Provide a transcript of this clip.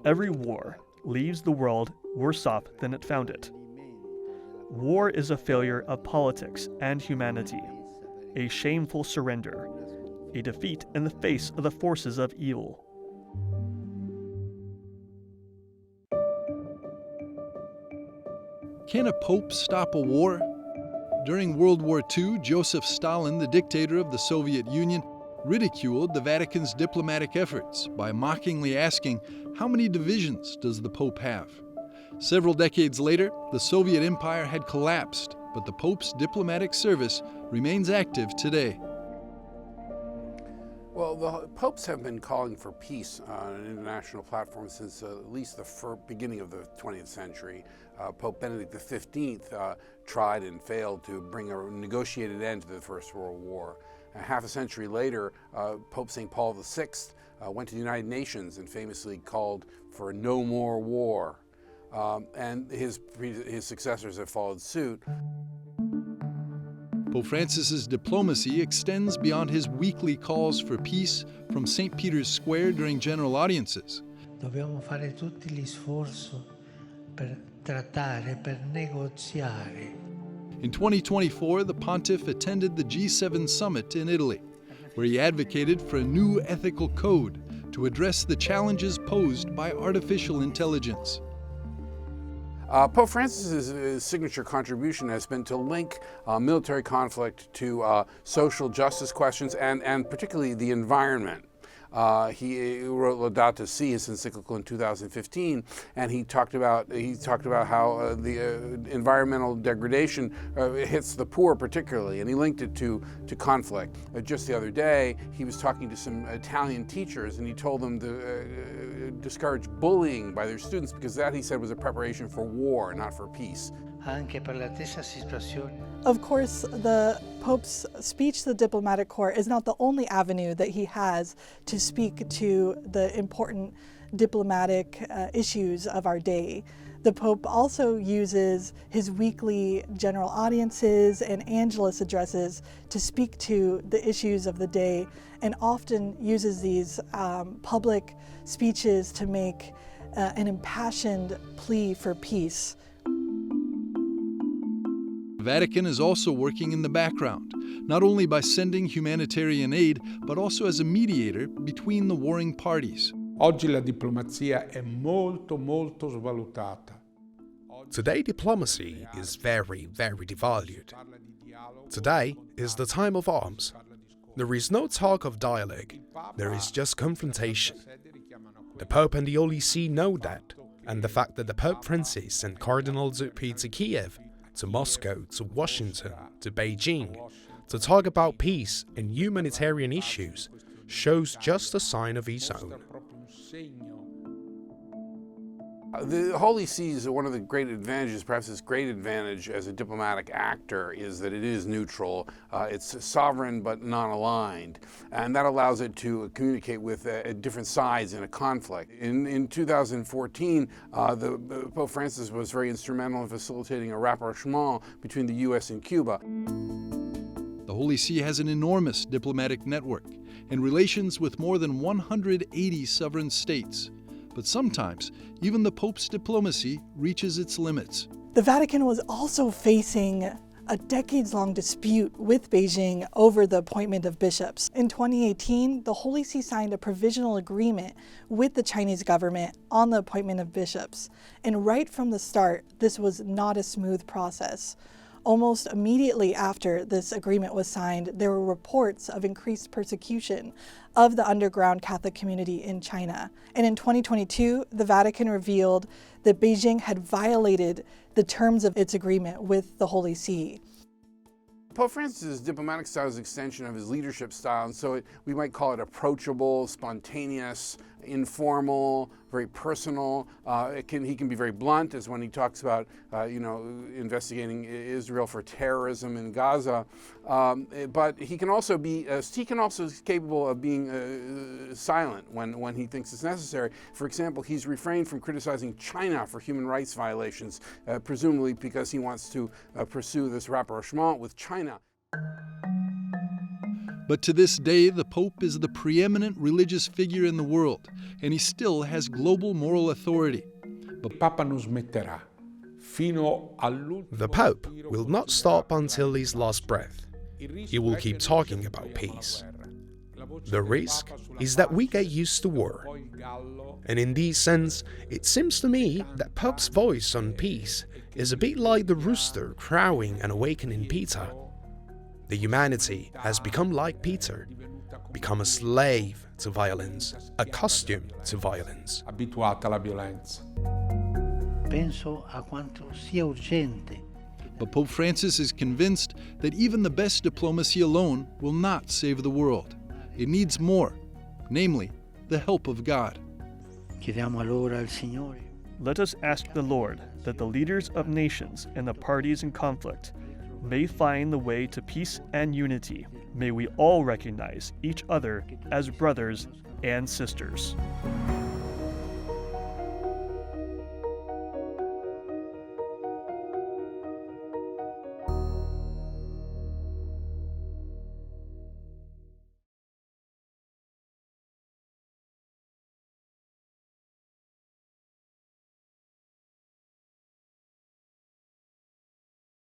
Every war leaves the world worse off than it found it. War is a failure of politics and humanity, a shameful surrender, a defeat in the face of the forces of evil. Can a pope stop a war? During World War II, Joseph Stalin, the dictator of the Soviet Union, ridiculed the Vatican's diplomatic efforts by mockingly asking, how many divisions does the Pope have? Several decades later, the Soviet Empire had collapsed, but the Pope's diplomatic service remains active today. Well, the popes have been calling for peace on an international platform since at least the beginning of the 20th century. Pope Benedict XV tried and failed to bring a negotiated end to the First World War. Half a century later, Pope St. Paul VI went to the United Nations and famously called for no more war. And his successors have followed suit. Pope Francis's diplomacy extends beyond his weekly calls for peace from St. Peter's Square during general audiences. Dobbiamo fare tutti gli sforzi per trattare, per negoziare. In 2024, the pontiff attended the G7 summit in Italy, where he advocated for a new ethical code to address the challenges posed by artificial intelligence. Pope Francis's signature contribution has been to link military conflict to social justice questions and particularly the environment. He wrote Laudato Si, his encyclical, in 2015, and he talked about how the environmental degradation hits the poor particularly, and he linked it to conflict. Just the other day, he was talking to some Italian teachers, and he told them to discourage bullying by their students because that, he said, was a preparation for war, not for peace. Of course, the Pope's speech to the diplomatic corps is not the only avenue that he has to speak to the important diplomatic issues of our day. The Pope also uses his weekly general audiences and Angelus addresses to speak to the issues of the day, and often uses these public speeches to make an impassioned plea for peace. The Vatican is also working in the background, not only by sending humanitarian aid, but also as a mediator between the warring parties. Oggi la diplomazia è molto svalutata. Today diplomacy is very devalued. Today is the time of arms. There is no talk of dialogue, there is just confrontation. The Pope and the Holy See know that, and the fact that the Pope Francis sent Cardinal Zuppi to Kiev, to Moscow, to Washington, to Beijing, to talk about peace and humanitarian issues shows just a sign of his own. The Holy See is one of the great advantages, perhaps its great advantage as a diplomatic actor, is that it is neutral. It's sovereign but non-aligned, and that allows it to communicate with different sides in a conflict. In 2014, Pope Francis was very instrumental in facilitating a rapprochement between the US and Cuba. The Holy See has an enormous diplomatic network and relations with more than 180 sovereign states. But sometimes, even the Pope's diplomacy reaches its limits. The Vatican was also facing a decades-long dispute with Beijing over the appointment of bishops. In 2018, the Holy See signed a provisional agreement with the Chinese government on the appointment of bishops. And right from the start, this was not a smooth process. Almost immediately after this agreement was signed, there were reports of increased persecution of the underground Catholic community in China. And in 2022, the Vatican revealed that Beijing had violated the terms of its agreement with the Holy See. Pope Francis's diplomatic style is an extension of his leadership style, and so we might call it approachable, spontaneous, informal, very personal. He can be very blunt, as when he talks about investigating Israel for terrorism in Gaza. But he can also be capable of being silent when he thinks it's necessary. For example, he's refrained from criticizing China for human rights violations, presumably because he wants to pursue this rapprochement with China. But to this day, the Pope is the preeminent religious figure in the world, and he still has global moral authority. Il Papa non smetterà fino all'ultimo. The Pope will not stop until his last breath. He will keep talking about peace. The risk is that we get used to war. And in this sense, it seems to me that Pope's voice on peace is a bit like the rooster crowing and awakening Peter. The humanity has become like Peter, become a slave to violence, accustomed to violence. Abituata alla violenza. Penso a quanto sia urgente. But Pope Francis is convinced that even the best diplomacy alone will not save the world. It needs more, namely, the help of God. Chiediamo allora al Signore. Let us ask the Lord that the leaders of nations and the parties in conflict may find the way to peace and unity. May we all recognize each other as brothers and sisters.